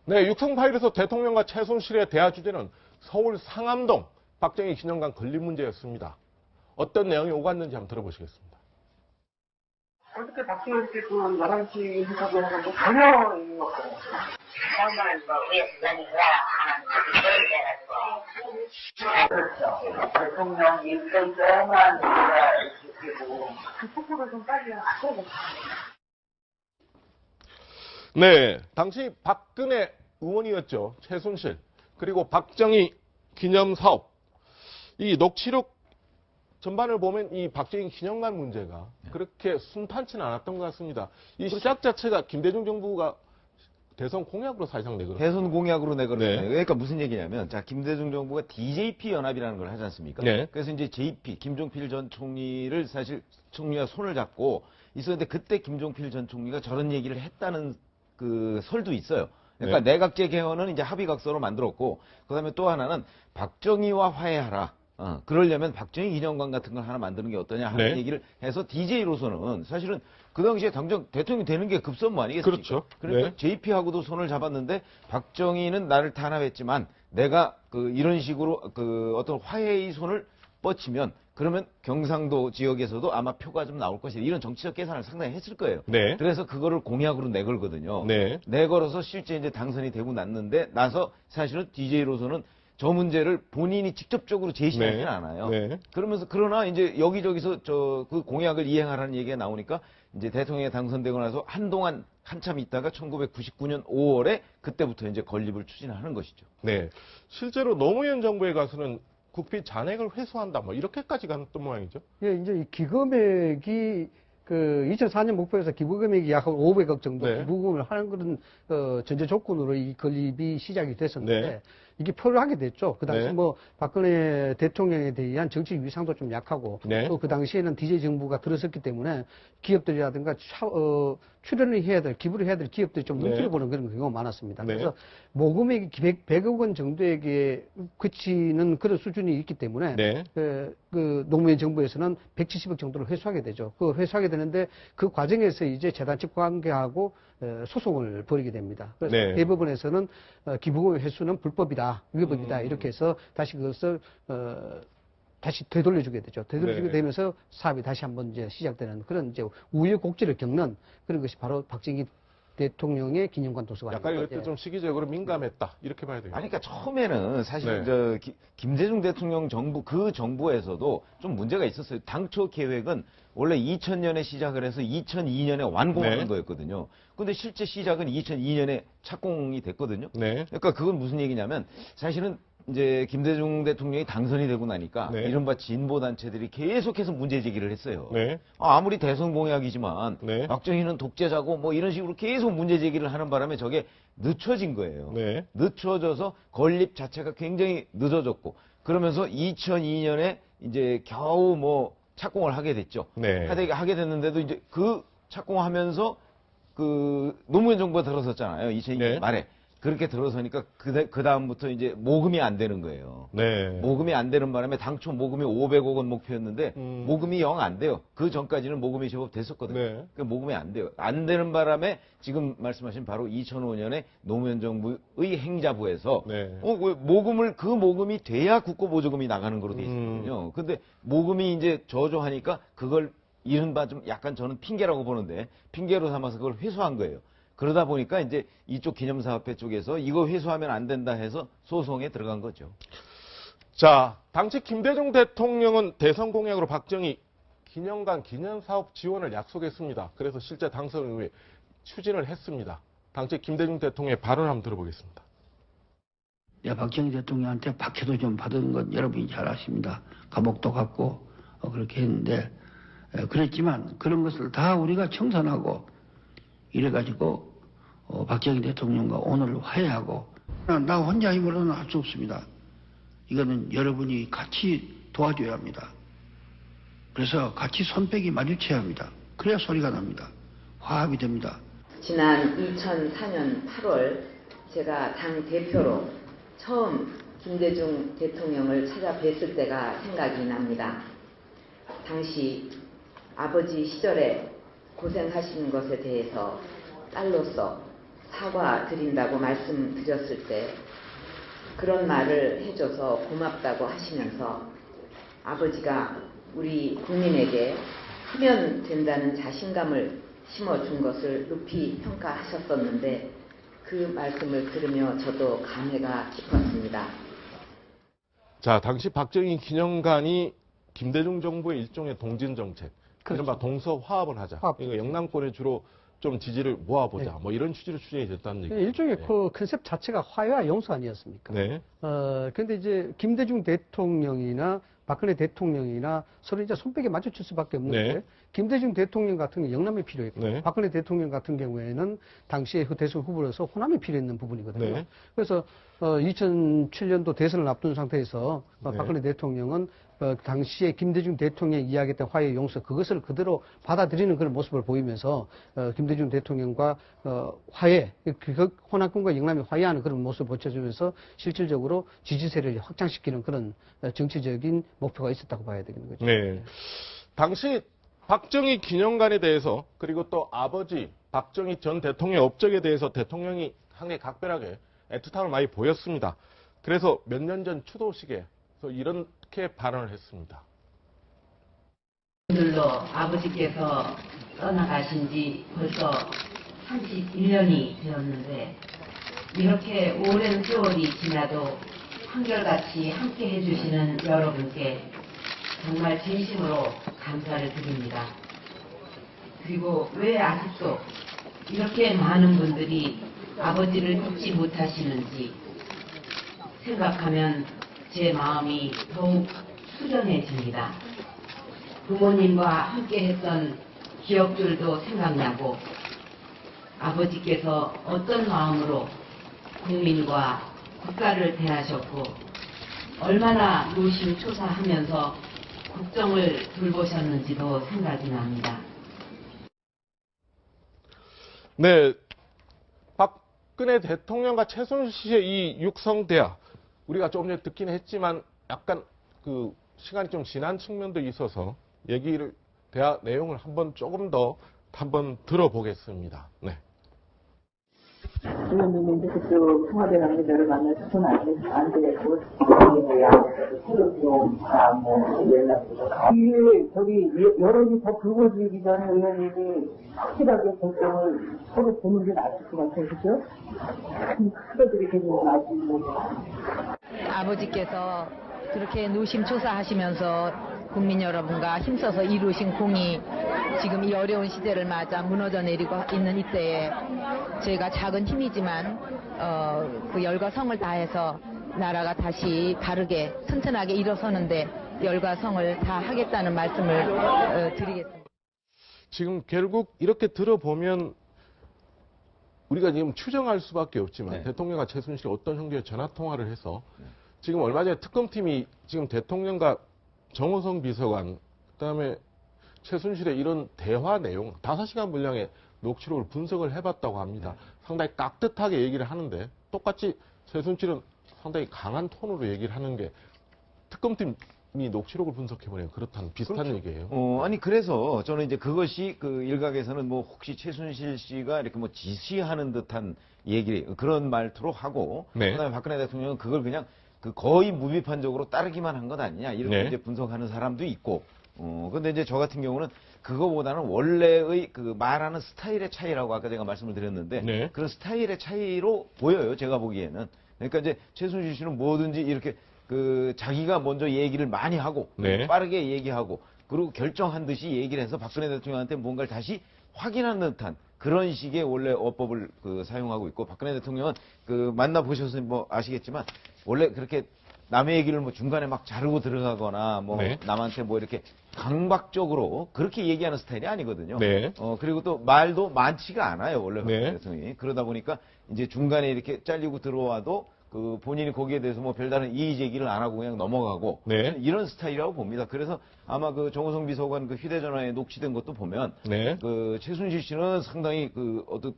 네, 육성파일에서 대통령과 최순실의 대화 주제는 서울 상암동 박정희 기념관 건립 문제였습니다. 어떤 내용이 오갔는지 한번 들어보시겠습니다. 어떻게 박정희 대통령 11시 행사도 하고 전혀 의미 없어요. 상당히 왜 부산이 그래가지고. 그렇죠. 대통령 일정 때만 우리가 지키고. 그 속도를 좀 빨리 하셔야겠어요. 네, 당시 박근혜 의원이었죠. 최순실. 그리고 박정희 기념사업. 이 녹취록 전반을 보면 이 박정희 기념관 문제가 그렇게 순탄치는 않았던 것 같습니다. 이 시작 자체가 김대중 정부가 대선 공약으로 사실상 내걸었어요. 대선 공약으로 내걸었어요. 네. 그러니까 무슨 얘기냐면, 자, 김대중 정부가 DJP 연합이라는 걸 하지 않습니까? 네. 그래서 이제 JP, 김종필 전 총리를 사실 총리가 손을 잡고 있었는데, 그때 김종필 전 총리가 저런 얘기를 했다는 그 설도 있어요. 그러니까 네. 내각제 개헌은 이제 합의각서로 만들었고, 그 다음에 또 하나는 박정희와 화해하라. 그러려면 박정희 기념관 같은 걸 하나 만드는 게 어떠냐 하는 네. 얘기를 해서 DJ로서는 사실은 그 당시에 당장 대통령이 되는 게 급선무 아니겠습니까? 그렇죠. 그러니까 네. JP하고도 손을 잡았는데 박정희는 나를 탄압했지만 내가 이런 식으로 어떤 화해의 손을 뻗치면 그러면 경상도 지역에서도 아마 표가 좀 나올 것이다. 이런 정치적 계산을 상당히 했을 거예요. 네. 그래서 그거를 공약으로 내걸거든요. 네. 내걸어서 실제 이제 당선이 되고 나서 사실은 DJ로서는 저 문제를 본인이 직접적으로 제시하지는 네. 않아요. 네. 그러면서 그러나 이제 여기저기서 그 공약을 이행하라는 얘기가 나오니까 이제 대통령에 당선되고 나서 한동안 한참 있다가 1999년 5월에 그때부터 이제 건립을 추진하는 것이죠. 네. 실제로 노무현 정부에 가서는 국비 잔액을 회수한다, 뭐 이렇게까지 갔던 모양이죠. 예, 이제 이 기금액이 그 2004년 목표에서 기부 금액이 약 500억 정도 네. 기부금을 하는 그런 전제 조건으로 이 건립이 시작이 됐었는데 네. 이게 표류하게 됐죠. 그 당시 네. 뭐 박근혜 대통령에 대한 정치 위상도 좀 약하고 네. 또 그 당시에는 DJ 정부가 들어섰기 때문에 기업들이라든가 출연을 해야 될, 기부를 해야 될 기업들이 좀 눈치를 네. 보는 그런 경우가 많았습니다. 네. 그래서 모금액이 100억 원 정도에게 그치는 그런 수준이 있기 때문에 네. 그 노무현 정부에서는 170억 정도를 회수하게 되죠. 그 회수하게 되는데 그 과정에서 이제 재단 측 관계하고 소송을 벌이게 됩니다. 그래서 네. 대법원에서는 기부금 회수는 불법이다, 위법이다 이렇게 해서 다시 그것을 다시 되돌려주게 되죠. 되돌려주게 네. 되면서 사업이 다시 한번 이제 시작되는 그런 이제 우여곡절을 겪는 그런 것이 바로 박정희 대통령의 기념관 도서관입니다. 약간 이것도 좀 시기적으로 민감했다, 이렇게 봐야 돼요. 아니, 그러니까 처음에는 사실 네. 김대중 대통령 정부, 그 정부에서도 좀 문제가 있었어요. 당초 계획은 원래 2000년에 시작을 해서 2002년에 완공하는 네. 거였거든요. 근데 실제 시작은 2002년에 착공이 됐거든요. 네. 그러니까 그건 무슨 얘기냐면 사실은 이제 김대중 대통령이 당선이 되고 나니까 네. 이른바 진보 단체들이 계속해서 문제 제기를 했어요. 네. 아무리 대선 공약이지만 네. 박정희는 독재자고 뭐 이런 식으로 계속 문제 제기를 하는 바람에 저게 늦춰진 거예요. 네. 늦춰져서 건립 자체가 굉장히 늦어졌고 그러면서 2002년에 이제 겨우 뭐 착공을 하게 됐죠. 네. 하게 됐는데도 이제 그 착공하면서 그 노무현 정부가 들어섰잖아요. 2002년 네. 말에. 그렇게 들어서니까 그 다음부터 이제 모금이 안 되는 거예요. 네. 모금이 안 되는 바람에 당초 모금이 500억 원 목표였는데 모금이 영 안 돼요. 그 전까지는 모금이 제법 됐었거든요. 네. 그러니까 모금이 안 돼요. 안 되는 바람에 지금 말씀하신 바로 2005년에 노무현 정부의 행자부에서 네. 왜 그 모금이 돼야 국고보조금이 나가는 거로 돼 있거든요. 근데 모금이 이제 저조하니까 그걸 이른바 좀 약간 저는 핑계라고 보는데 핑계로 삼아서 그걸 회수한 거예요. 그러다 보니까 이제 이쪽 기념사업회 쪽에서 이거 회수하면 안 된다 해서 소송에 들어간 거죠. 자, 당시 김대중 대통령은 대선 공약으로 박정희 기념관 기념사업 지원을 약속했습니다. 그래서 실제 당선 후에 추진을 했습니다. 당시 김대중 대통령의 발언을 한번 들어보겠습니다. 박정희 대통령한테 박해도 좀 받은 건 여러분이 잘 아십니다. 감옥도 갔고 그렇게 했는데 그랬지만 그런 것을 다 우리가 청산하고 이래가지고 박정희 대통령과 오늘 화해하고 나 혼자 힘으로는 할 수 없습니다. 이거는 여러분이 같이 도와줘야 합니다. 그래서 같이 손뼉이 마주쳐야 합니다. 그래야 소리가 납니다. 화합이 됩니다. 지난 2004년 8월 제가 당 대표로 처음 김대중 대통령을 찾아뵀을 때가 생각이 납니다. 당시 아버지 시절에 고생하신 것에 대해서 딸로서 사과드린다고 말씀드렸을 때 그런 말을 해줘서 고맙다고 하시면서 아버지가 우리 국민에게 하면 된다는 자신감을 심어준 것을 높이 평가하셨었는데 그 말씀을 들으며 저도 감회가 깊었습니다. 자, 당시 박정희 기념관이 김대중 정부의 일종의 동진 정책, 그렇죠. 이른바 동서화합을 하자. 화합. 이거 영남권에 주로 좀 지지를 모아보자. 네. 뭐 이런 취지로 추진이 됐다는 얘기죠. 일종의 네. 그 컨셉 자체가 화해와 용서 아니었습니까? 네. 근데 이제 김대중 대통령이나 박근혜 대통령이나 서로 이제 손뼉에 맞춰칠 수밖에 없는데 네. 김대중 대통령 같은 경우 영남이 필요했고 네. 박근혜 대통령 같은 경우에는 당시에 그 대선 후보로서 호남이 필요했는 부분이거든요. 네. 그래서 2007년도 대선을 앞둔 상태에서 네. 박근혜 대통령은 당시에 김대중 대통령이 이야기했던 화해 용서 그것을 그대로 받아들이는 그런 모습을 보이면서 김대중 대통령과 화해, 호남권과 영남이 화해하는 그런 모습을 보여주면서 실질적으로 지지세를 확장시키는 그런 정치적인 목표가 있었다고 봐야 되는 거죠. 네. 당시 박정희 기념관에 대해서 그리고 또 아버지 박정희 전 대통령의 업적에 대해서 대통령이 상당히 각별하게 애틋함을 많이 보였습니다. 그래서 몇 년 전 추도식에 이렇게 발언을 했습니다. 오늘로 아버지께서 떠나가신 지 벌써 31년이 되었는데 이렇게 오랜 세월이 지나도 한결같이 함께 해주시는 여러분께 정말 진심으로 감사를 드립니다. 그리고 왜 아직도 이렇게 많은 분들이 아버지를 잊지 못하시는지 생각하면 제 마음이 더욱 수전해집니다. 부모님과 함께 했던 기억들도 생각나고 아버지께서 어떤 마음으로 국민과 국가를 대하셨고 얼마나 노심초사하면서 국정을 돌보셨는지도 생각이 납니다. 네. 박근혜 대통령과 최순실 씨의 이 육성대화, 우리가 조금 전에 듣긴 했지만 약간 그 시간이 좀 지난 측면도 있어서 대화 내용을 조금 더 들어보겠습니다. 네. 의원님이 이제 그쪽 청와대 관계자를 만나서는 안 되고, 이게 저기 여론이 더 불거지기 전에 의원님이 확실하게 결정을 서로 보는 게 나을 것 같아요, 그죠? 크게들이 계속 나중에. 아버지께서 그렇게 노심초사하시면서 국민 여러분과 힘써서 이루신 공이 지금 이 어려운 시대를 맞아 무너져 내리고 있는 이때에 저희가 작은 힘이지만 그 열과 성을 다해서 나라가 다시 바르게 튼튼하게 일어서는데 열과 성을 다하겠다는 말씀을 드리겠습니다. 지금 결국 이렇게 들어보면 우리가 지금 추정할 수밖에 없지만 네. 대통령과 최순실이 어떤 형태의 전화통화를 해서 지금 얼마 전에 특검팀이 지금 대통령과 정호성 비서관, 그다음에 최순실의 이런 대화 내용 5시간 분량의 녹취록을 분석을 해봤다고 합니다. 상당히 깍듯하게 얘기를 하는데 똑같이 최순실은 상당히 강한 톤으로 얘기를 하는 게 특검팀이 녹취록을 분석해보면 그렇다는 비슷한 그렇죠. 얘기예요. 아니 그래서 저는 이제 그것이 그 일각에서는 뭐 혹시 최순실 씨가 이렇게 뭐 지시하는 듯한 얘기 그런 말투로 하고 네. 그다음에 박근혜 대통령은 그걸 그냥 그 거의 무비판적으로 따르기만 한 것 아니냐 이렇게 네. 이제 분석하는 사람도 있고 근데 이제 저 같은 경우는 그거보다는 원래의 그 말하는 스타일의 차이라고 아까 제가 말씀을 드렸는데 네. 그런 스타일의 차이로 보여요 제가 보기에는. 그러니까 이제 최순실 씨는 뭐든지 이렇게 그 자기가 먼저 얘기를 많이 하고 네. 빠르게 얘기하고 그리고 결정한 듯이 얘기를 해서 박근혜 대통령한테 뭔가를 다시 확인하는 듯한 그런 식의 원래 어법을 그 사용하고 있고 박근혜 대통령은 그 만나보셔서 뭐 아시겠지만 원래 그렇게 남의 얘기를 뭐 중간에 막 자르고 들어가거나 뭐 네. 남한테 뭐 이렇게 강박적으로 그렇게 얘기하는 스타일이 아니거든요. 네. 그리고 또 말도 많지가 않아요. 원래 박근혜 네. 대통령이. 그러다 보니까 이제 중간에 이렇게 잘리고 들어와도 그 본인이 거기에 대해서 뭐 별다른 이의 제기를 안 하고 그냥 넘어가고 네. 이런 스타일이라고 봅니다. 그래서 아마 그 정호성 비서관 그 휴대전화에 녹취된 것도 보면 네. 그 최순실 씨는 상당히 그 어떤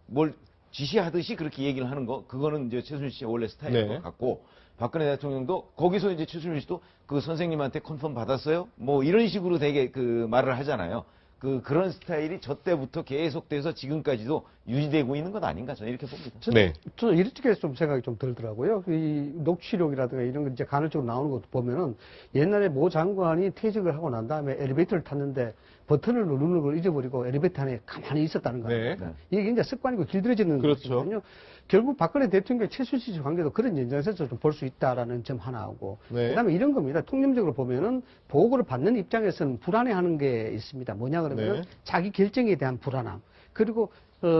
뭘 지시하듯이 그렇게 얘기를 하는 거 그거는 이제 최순실 씨의 원래 스타일인 네. 것 같고 박근혜 대통령도 거기서 이제 최순실 씨도 그 선생님한테 컨펌 받았어요? 뭐 이런 식으로 되게 그 말을 하잖아요. 그런 스타일이 저 때부터 계속돼서 지금까지도 유지되고 있는 것 아닌가 저는 이렇게 봅니다. 네. 저는 이렇게 좀 생각이 좀 들더라고요. 이 녹취록이라든가 이런 거 이제 간헐적으로 나오는 것도 보면은 옛날에 모 장관이 퇴직을 하고 난 다음에 엘리베이터를 탔는데 버튼을 누르는 걸 잊어버리고 엘리베이터 안에 가만히 있었다는 거예요. 네. 이게 이제 습관이고 길들여지는 그렇죠. 거거든요. 결국 박근혜 대통령과 최순실 씨 관계도 그런 연장선에서 좀 볼 수 있다라는 점 하나하고 네. 그다음에 이런 겁니다. 통념적으로 보면은 보고를 받는 입장에서는 불안해하는 게 있습니다. 뭐냐 그러면 네. 자기 결정에 대한 불안함 그리고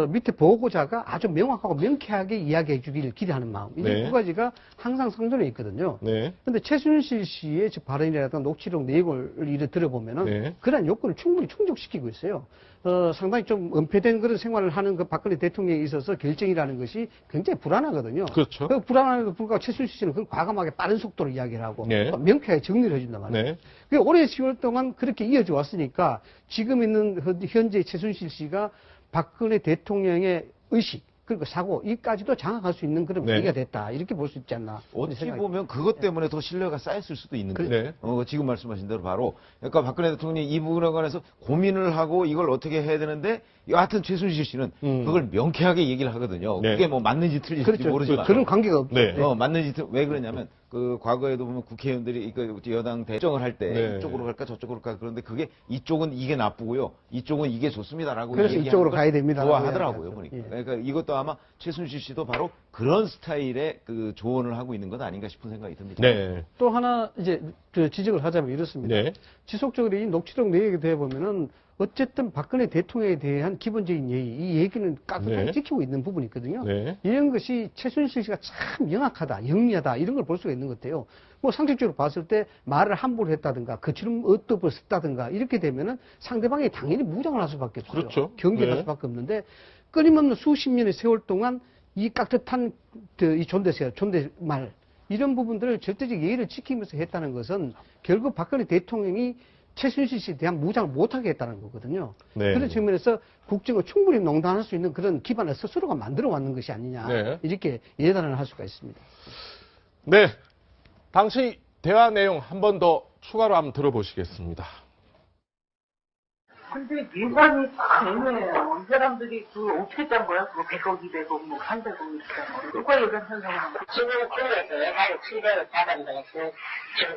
밑에 보고자가 아주 명확하고 명쾌하게 이야기해 주기를 기대하는 마음. 이 네. 두 가지가 항상 상존해 있거든요. 네. 근데 최순실 씨의 발언이라든가 녹취록 내용을 이래 들어보면은 네. 그러한 요건을 충분히 충족시키고 있어요. 상당히 좀 은폐된 그런 생활을 하는 그 박근혜 대통령에 있어서 결정이라는 것이 굉장히 불안하거든요. 그렇죠. 그 불안함에도 불구하고 최순실 씨는 그걸 과감하게 빠른 속도로 이야기를 하고 네. 또 명쾌하게 정리를 해준단 말이에요. 네. 그 올해 10월 동안 그렇게 이어져 왔으니까 지금 있는 현재 최순실 씨가 박근혜 대통령의 의식 그리고 사고 이까지도 장악할 수 있는 그런 네. 계기가 됐다 이렇게 볼 수 있지 않나. 어찌 보면 그것 때문에 더 신뢰가 쌓였을 수도 있는데 네. 지금 말씀하신 대로 바로 그러니까 박근혜 대통령이 이 부분에 관해서 고민을 하고 이걸 어떻게 해야 되는데 여하튼 최순실 씨는 그걸 명쾌하게 얘기를 하거든요. 네. 그게 뭐 맞는지 틀린지 그렇죠. 모르지만 그런 관계가 없죠. 네. 맞는지 왜 그러냐면 그 과거에도 보면 국회의원들이 그 여당 대정을 할 때 네. 이쪽으로 갈까 저쪽으로 갈까 그런데 그게 이쪽은 이게 나쁘고요 이쪽은 이게 좋습니다라고 그래서 얘기하는 이쪽으로 걸 가야 됩니다. 좋아하더라고요 보니까. 예. 그러니까 이것도 아마 최순실 씨도 바로 그런 스타일의 그 조언을 하고 있는 것 아닌가 싶은 생각이 듭니다. 네. 또 하나 이제 그 지적을 하자면 이렇습니다. 네. 지속적으로 이 녹취록 내용에 대해 보면은 어쨌든 박근혜 대통령에 대한 기본적인 예의, 이 얘기는 깍듯하게 네. 지키고 있는 부분이 있거든요. 네. 이런 것이 최순실 씨가 참 영악하다, 영리하다 이런 걸 볼 수가 있는 것 같아요. 뭐 상식적으로 봤을 때 말을 함부로 했다든가 거칠은 어법을 썼다든가 이렇게 되면은 상대방이 당연히 무장을 할 수밖에 없어요. 그렇죠. 경계를 할 네. 수밖에 없는데 끊임없는 수십 년의 세월 동안 이 깍듯한 이 존댓말 이런 부분들을 절대적 예의를 지키면서 했다는 것은 결국 박근혜 대통령이 최순실 씨에 대한 무장을 못하게 했다는 거거든요. 네. 그런 측면에서 국정을 충분히 농단할 수 있는 그런 기반을 스스로가 만들어 왔는 것이 아니냐. 네. 이렇게 예단을 할 수가 있습니다. 네. 당시 대화 내용 한 번 더 추가로 한번 들어보시겠습니다. 근데 예산이 다 애매해요. 이 사람들이 그 어떻게 짠 거야? 그거 100억, 200억, 뭐 300억 이렇게 짠 거. 누가 예산 편성한 거야? 지금 국내에서 예산이 700억 잡았는데 지금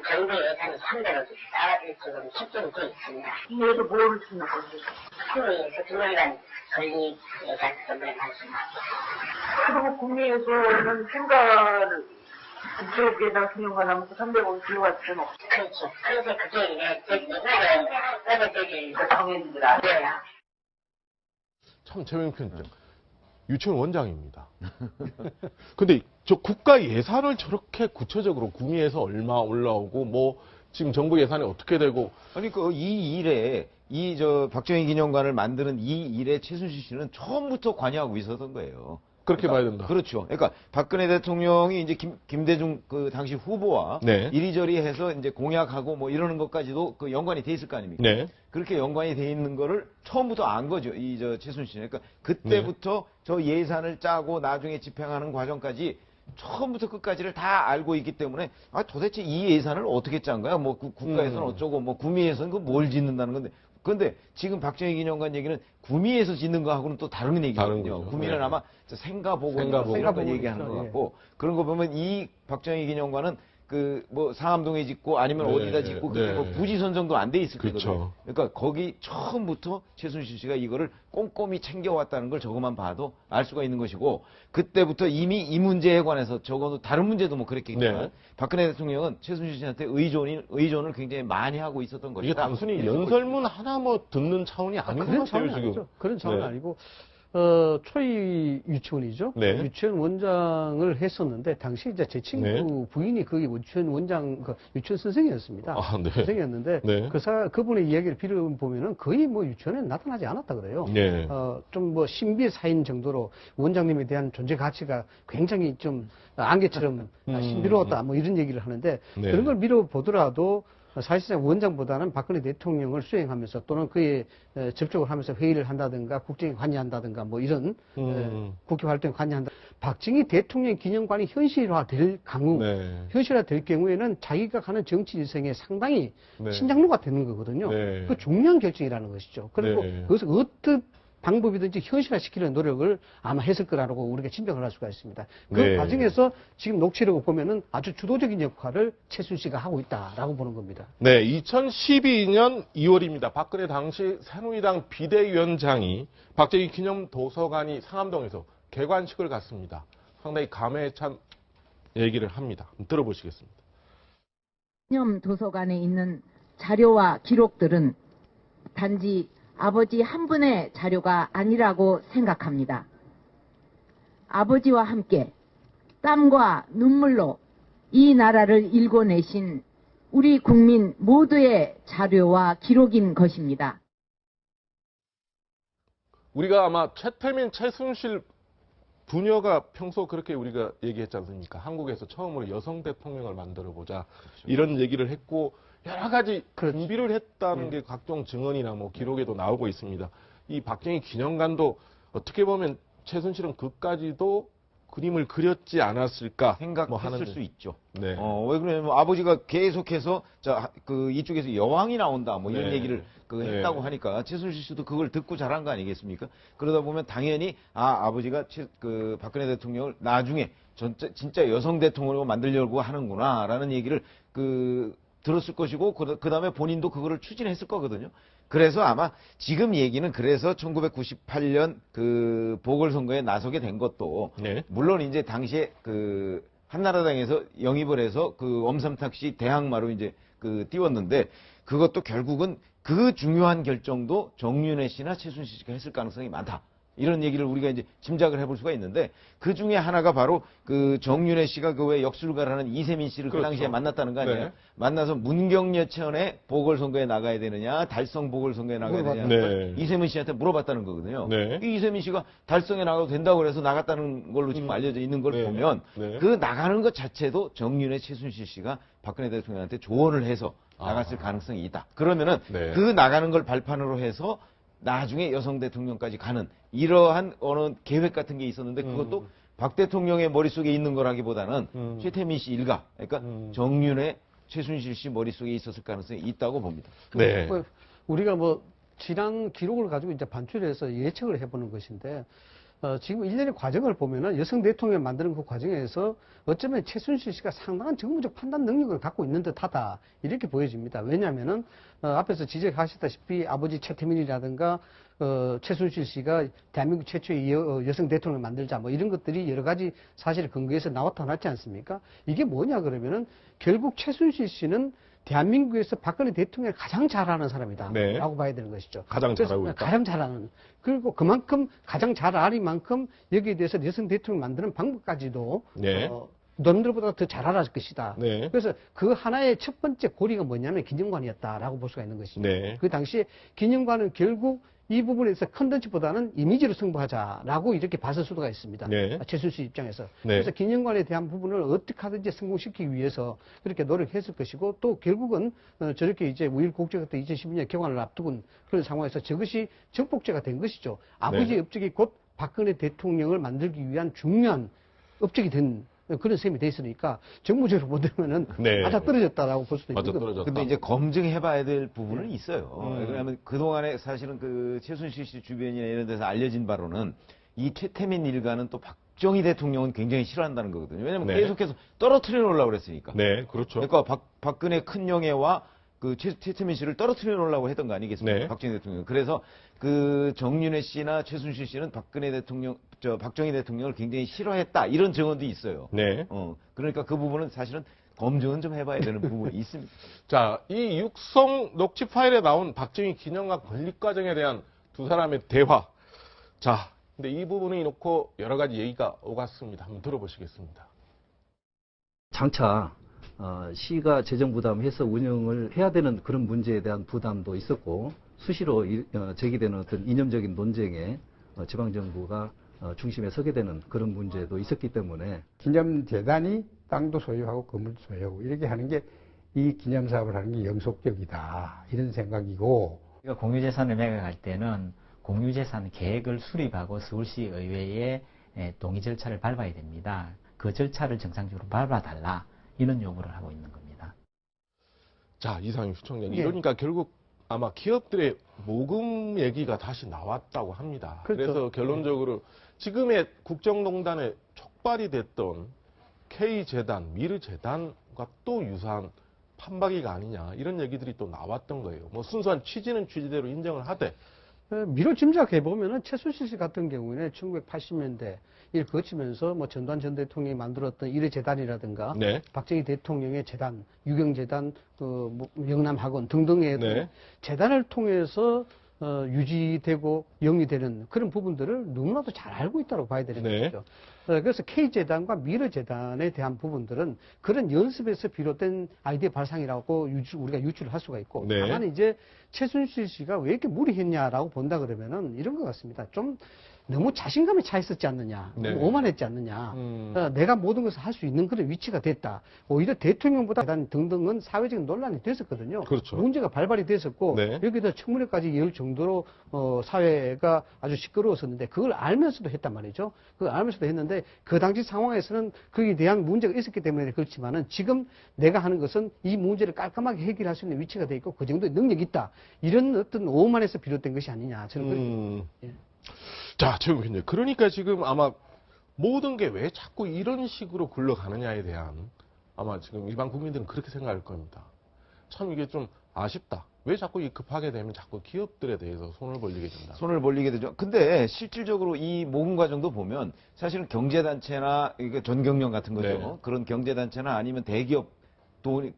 정부 예산이 300억이 지금 책정이 돼 있습니다. 이에서 뭐를 주는 건지. 국내에서 조만간 건립 예산 건물 관심. 그리고 국내에서는 생가를 그쪽에다 기념관 하면 300억 들어갈 필요는 없어. 그렇죠. 그래서 그게 이제 정해진 줄 알아요. 참 재밌는 편이죠. 유치원 원장입니다. 근데 저 국가 예산을 저렇게 구체적으로 구미에서 얼마 올라오고 뭐 지금 정부 예산이 어떻게 되고 아니 이 일에 박정희 기념관을 만드는 이 일에 최순실 씨는 처음부터 관여하고 있었던 거예요. 그렇게 봐야 된다. 그렇죠. 그러니까 박근혜 대통령이 이제 김대중 그 당시 후보와 네. 이리저리 해서 이제 공약하고 뭐 이러는 것까지도 그 연관이 돼 있을 거 아닙니까? 네. 그렇게 연관이 돼 있는 거를 처음부터 안 거죠. 최순실 씨. 그러니까 그때부터 저 예산을 짜고 나중에 집행하는 과정까지 처음부터 끝까지를 다 알고 있기 때문에 도대체 이 예산을 어떻게 짠 거야? 뭐 국가에서는 어쩌고 뭐 구미에서는 그 뭘 짓는다는 건데. 근데 지금 박정희 기념관 얘기는 구미에서 짓는 거하고는 또 다른 얘기거든요. 거죠. 구미는 네. 아마 생가보고 생가보고. 이런 거 얘기하는 것 같고 그런 거 보면 이 박정희 기념관은 그 뭐 상암동에 짓고 아니면 네, 어디다 짓고 그게 네. 뭐 부지 선정도 안 돼 있을 그렇죠. 거거든요. 그러니까 거기 처음부터 최순실 씨가 이거를 꼼꼼히 챙겨왔다는 걸 저것만 봐도 알 수가 있는 것이고 그때부터 이미 이 문제에 관해서 적어도 다른 문제도 뭐 그랬겠지만 네. 박근혜 대통령은 최순실 씨한테 의존을 굉장히 많이 하고 있었던 것이다. 이게 단순히 연설문 하나 뭐 듣는 차원이 아닌 것 그런 같아요, 차원이 지금. 아니죠. 그런 차원은 네. 아니고 초이 유치원이죠. 네. 유치원 원장을 했었는데 당시 이제 제 친구 네. 부인이 거기 유치원 원장, 유치원 선생이었습니다. 아, 네. 선생이었는데 네. 그분의 이야기를 빌어 보면은 거의 뭐 유치원에 나타나지 않았다 그래요. 네. 좀 뭐 신비의 사인 정도로 원장님에 대한 존재 가치가 굉장히 좀 안개처럼 신비로웠다 뭐 이런 얘기를 하는데 네. 그런 걸 미뤄 보더라도 사실상 원장보다는 박근혜 대통령을 수행하면서 또는 그에 접촉을 하면서 회의를 한다든가 국정에 관여한다든가 뭐 이런 국회 활동에 관여한다. 박정희 대통령 기념관이 현실화될 경우, 네. 현실화될 경우에는 자기가 가는 정치 인생에 상당히 네. 신장로가 되는 거거든요. 네. 그 중요한 결정이라는 것이죠. 그리고 네. 그것을 어떤 방법이든지 현실화시키는 노력을 아마 했을 거라고 우리가 짐작을 할 수가 있습니다. 그 네. 과정에서 지금 녹취록을 보면은 아주 주도적인 역할을 최순실씨가 하고 있다라고 보는 겁니다. 네, 2012년 2월입니다. 박근혜 당시 새누리당 비대위원장이 박정희 기념 도서관이 상암동에서 개관식을 갖습니다. 상당히 감회에 찬 얘기를 합니다. 한번 들어보시겠습니다. 기념 도서관에 있는 자료와 기록들은 단지 아버지 한 분의 자료가 아니라고 생각합니다. 아버지와 함께 땀과 눈물로 이 나라를 일궈내신 우리 국민 모두의 자료와 기록인 것입니다. 우리가 아마 최태민, 최순실 부녀가 평소 그렇게 우리가 얘기했지 않습니까? 한국에서 처음으로 여성 대통령을 만들어보자. 이런 얘기를 했고 여러 가지 준비를 했다는 게 각종 증언이나 뭐 기록에도 나오고 있습니다. 이 박정희 기념관도 어떻게 보면 최순실은 그까지도 그림을 그렸지 않았을까 생각했을 수 있죠. 네. 왜 그러냐면 아버지가 계속해서 이쪽에서 여왕이 나온다 뭐 이런 네. 얘기를 네. 했다고 하니까 최순실 씨도 그걸 듣고 자란 거 아니겠습니까? 그러다 보면 당연히 아버지가 박근혜 대통령을 나중에 진짜 여성 대통령으로 만들려고 하는구나라는 얘기를 들었을 것이고 그 다음에 본인도 그거를 추진했을 거거든요. 그래서 아마 지금 얘기는 그래서 1998년 보궐선거에 나서게 된 것도 네. 물론 이제 당시에 한나라당에서 영입을 해서 엄삼탁 씨 대항마로 이제 띄웠는데 그것도 결국은 그 중요한 결정도 정윤회 씨나 최순실 씨가 했을 가능성이 많다. 이런 얘기를 우리가 이제 짐작을 해볼 수가 있는데 그 중에 하나가 바로 정윤회 씨가 왜 역술가라는 이세민 씨를 그렇죠. 그 당시에 만났다는 거 아니에요? 네. 만나서 문경여천에 보궐선거에 나가야 되느냐, 달성 보궐선거에 나가야 되느냐, 네. 이세민 씨한테 물어봤다는 거거든요. 네. 이 이세민 씨가 달성에 나가도 된다고 그래서 나갔다는 걸로 지금 알려져 있는 걸 네. 보면 네. 그 나가는 것 자체도 정윤회, 최순실 씨가 박근혜 대통령한테 조언을 해서 나갔을 가능성이 있다. 그러면은 네. 그 나가는 걸 발판으로 해서 나중에 여성 대통령까지 가는 이러한 어느 계획 같은 게 있었는데 그것도 박 대통령의 머릿속에 있는 거라기보다는 최태민 씨 일가, 그러니까 정윤회, 최순실 씨 머릿속에 있었을 가능성이 있다고 봅니다. 네. 우리가 뭐 지난 기록을 가지고 이제 반출해서 예측을 해보는 것인데 지금 일련의 과정을 보면은 여성 대통령을 만드는 그 과정에서 어쩌면 최순실 씨가 상당한 정무적 판단 능력을 갖고 있는 듯하다 이렇게 보여집니다. 왜냐하면은 앞에서 지적하셨다시피 아버지 최태민이라든가 최순실 씨가 대한민국 최초의 여성 대통령을 만들자 뭐 이런 것들이 여러 가지 사실을 근거해서 나타났지 않습니까? 이게 뭐냐 그러면은 결국 최순실 씨는 대한민국에서 박근혜 대통령을 가장 잘하는 사람이다. 네. 라고 봐야 되는 것이죠. 가장 잘하고 있다. 가장 잘하는. 그리고 그만큼 가장 잘 아니만큼 여기에 대해서 여성 대통령 만드는 방법까지도 네. 남들보다 더 잘 알았을 것이다. 네. 그래서 그 하나의 첫 번째 고리가 뭐냐면 기념관이었다라고 볼 수가 있는 것입니다. 네. 그 당시에 기념관은 결국 이 부분에서 컨텐츠보다는 이미지로 승부하자라고 이렇게 봤을 수가 있습니다. 네. 최순실 입장에서. 네. 그래서 기념관에 대한 부분을 어떻게 하든지 성공시키기 위해서 그렇게 노력했을 것이고 또 결국은 저렇게 이제 우일곡절 같은 2012년 개관을 앞두고 그런 상황에서 저것이 정복제가 된 것이죠. 아버지의 업적이 곧 박근혜 대통령을 만들기 위한 중요한 업적이 된 그런 셈이 돼 있으니까 정무적으로 보면은 네. 맞아 떨어졌다라고 볼 수도 있는 맞아 거죠. 떨어졌다. 근데 이제 검증해봐야 될 부분은 있어요. 왜냐하면 그동안에 사실은 최순실 씨 주변이나 이런 데서 알려진 바로는 이 최태민 일가는 또 박정희 대통령은 굉장히 싫어한다는 거거든요. 왜냐하면 네. 계속해서 떨어뜨려 놓으려고 그랬으니까. 네, 그렇죠. 그러니까 박근혜 큰영애와 최태민 씨를 떨어뜨려 놓으려고 했던 거 아니겠습니까? 네. 박정희 대통령. 그래서 정윤회 씨나 최순실 씨는 박정희 대통령을 굉장히 싫어했다. 이런 증언도 있어요. 네. 그러니까 그 부분은 사실은 검증은 좀 해봐야 되는 부분이 있습니다. 자, 이 육성 녹취 파일에 나온 박정희 기념관 건립 과정에 대한 두 사람의 대화. 자, 근데 이 부분을 놓고 여러 가지 얘기가 오갔습니다. 한번 들어보시겠습니다. 장차 시가 재정 부담해서 운영을 해야 되는 그런 문제에 대한 부담도 있었고 수시로 제기되는 어떤 이념적인 논쟁에 지방정부가 중심에 서게 되는 그런 문제도 있었기 때문에 기념재단이 땅도 소유하고 건물도 소유하고 이렇게 하는 게 이 기념사업을 하는 게 영속적이다 이런 생각이고 우리가 공유재산을 매각할 때는 공유재산 계획을 수립하고 서울시 의회에 동의 절차를 밟아야 됩니다. 그 절차를 정상적으로 밟아달라 이런 요구를 하고 있는 겁니다. 자, 이상희 부총장. 예. 이러니까 결국 아마 기업들의 모금 얘기가 다시 나왔다고 합니다. 그렇죠. 그래서 결론적으로 지금의 국정농단에 촉발이 됐던 K재단, 미르재단과 또 유사한 판박이가 아니냐 이런 얘기들이 또 나왔던 거예요. 뭐 순수한 취지는 취지대로 인정을 하되 미로 짐작해 보면은 최순실 씨 같은 경우에는 1980년대 일 거치면서 뭐 전두환 전 대통령이 만들었던 일회재단이라든가 네. 박정희 대통령의 재단, 유경재단, 뭐 영남학원 등등의 네. 재단을 통해서 유지되고 영위되는 그런 부분들을 너무나도 잘 알고 있다고 봐야 되는 네. 거죠. 그래서 K재단과 미르재단에 대한 부분들은 그런 연습에서 비롯된 아이디어 발상이라고 우리가 유추를 할 수가 있고 네. 다만 이제 최순실 씨가 왜 이렇게 무리했냐라고 본다 그러면은 이런 것 같습니다. 좀 너무 자신감에 차 있었지 않느냐, 네. 너무 오만했지 않느냐, 내가 모든 것을 할 수 있는 그런 위치가 됐다. 오히려 대통령보다 등등은 사회적인 논란이 됐었거든요. 그렇죠. 문제가 발발이 됐었고 네. 여기다 청문회까지 열 정도로 사회가 아주 시끄러웠었는데 그걸 알면서도 했단 말이죠. 그걸 알면서도 했는데 그 당시 상황에서는 거기에 대한 문제가 있었기 때문에 그렇지만은 지금 내가 하는 것은 이 문제를 깔끔하게 해결할 수 있는 위치가 돼 있고 그 정도의 능력이 있다. 이런 어떤 오만에서 비롯된 것이 아니냐. 저는 그렇게 예. 자, 최고위원님. 그러니까 지금 아마 모든 게 왜 자꾸 이런 식으로 굴러가느냐에 대한 아마 지금 일반 국민들은 그렇게 생각할 겁니다. 참 이게 좀 아쉽다. 왜 자꾸 이 급하게 되면 자꾸 기업들에 대해서 손을 벌리게 된다. 손을 벌리게 되죠. 근데 실질적으로 이 모금 과정도 보면 사실은 경제단체나 이게 전경련 같은 거죠. 네. 그런 경제단체나 아니면 대기업들이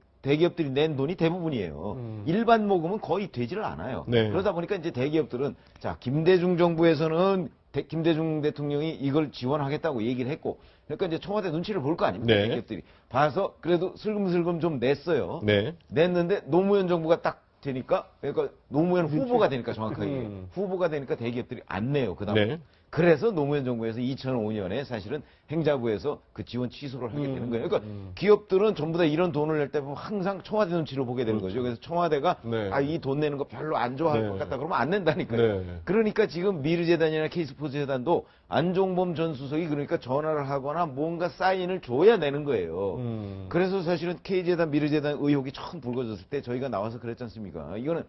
낸 돈이 대부분이에요. 일반 모금은 거의 되지를 않아요. 네. 그러다 보니까 이제 대기업들은 자, 김대중 정부에서는 김대중 대통령이 이걸 지원하겠다고 얘기를 했고 그러니까 이제 청와대 눈치를 볼 거 아닙니까? 네. 대기업들이. 봐서 그래도 슬금슬금 좀 냈어요. 네. 냈는데 노무현 정부가 딱 되니까 그러니까 노무현 후보가 되니까 정확하게 후보가 되니까 대기업들이 안 내요. 그다음에 네. 그래서 노무현 정부에서 2005년에 사실은 행자부에서 그 지원 취소를 하게 되는 거예요. 그러니까 기업들은 전부 다 이런 돈을 낼 때 보면 항상 청와대 눈치를 보게 되는 거죠. 그래서 청와대가 네. 아, 이 돈 내는 거 별로 안 좋아할 네. 것 같다 그러면 안 낸다니까요. 네. 그러니까 지금 미르재단이나 K스포츠재단도 안종범 전 수석이 그러니까 전화를 하거나 뭔가 사인을 줘야 내는 거예요. 그래서 사실은 K재단, 미르재단 의혹이 처음 불거졌을 때 저희가 나와서 그랬지 않습니까? 이거는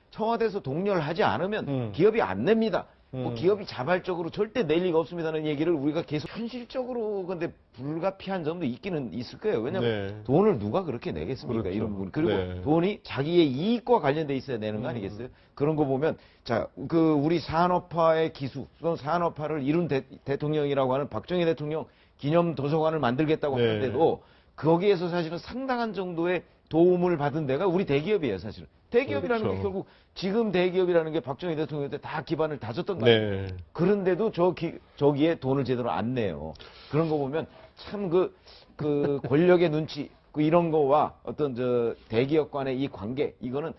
청와대에서 독려를 하지 않으면 기업이 안 냅니다. 뭐 기업이 자발적으로 절대 낼 리가 없습니다는 얘기를 우리가 계속 현실적으로 근데 불가피한 점도 있기는 있을 거예요. 왜냐하면 네. 돈을 누가 그렇게 내겠습니까? 그렇죠. 이런 부분. 그리고 네. 돈이 자기의 이익과 관련돼 있어야 되는 거 아니겠어요? 그런 거 보면 자, 그 우리 산업화의 기수, 또는 산업화를 이룬 대통령이라고 하는 박정희 대통령 기념 도서관을 만들겠다고 네. 하는데도 거기에서 사실은 상당한 정도의 도움을 받은 데가 우리 대기업이에요, 사실은. 대기업이라는 그렇죠. 게 결국 지금 대기업이라는 게 박정희 대통령 때 다 기반을 다졌던 거 아니에요. 네. 그런데도 저기에 돈을 제대로 안 내요. 그런 거 보면 참 그 권력의 눈치 이런 거와 어떤 저 대기업 간의 이 관계 이거는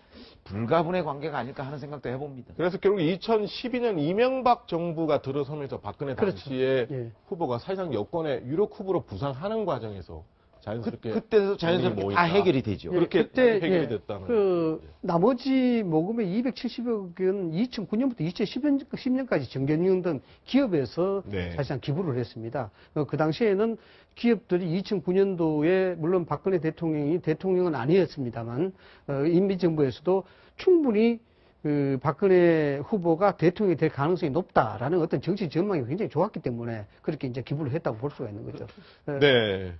불가분의 관계가 아닐까 하는 생각도 해봅니다. 그래서 결국 2012년 이명박 정부가 들어서면서 박근혜 그렇죠. 당시에 예. 후보가 사실상 여권의 유력 후보로 부상하는 과정에서 자연스럽게 그때도 자연스럽게 모인다. 다 해결이 되죠. 그렇게 그때 해결이 됐다는. 나머지 모금의 270억은 2009년부터 2010년까지 정경련 등 기업에서 네. 사실상 기부를 했습니다. 그 당시에는 기업들이 2009년도에 물론 박근혜 대통령이 대통령은 아니었습니다만 인민정부에서도 충분히 그 박근혜 후보가 대통령이 될 가능성이 높다라는 어떤 정치 전망이 굉장히 좋았기 때문에 그렇게 이제 기부를 했다고 볼 수가 있는 거죠. 네.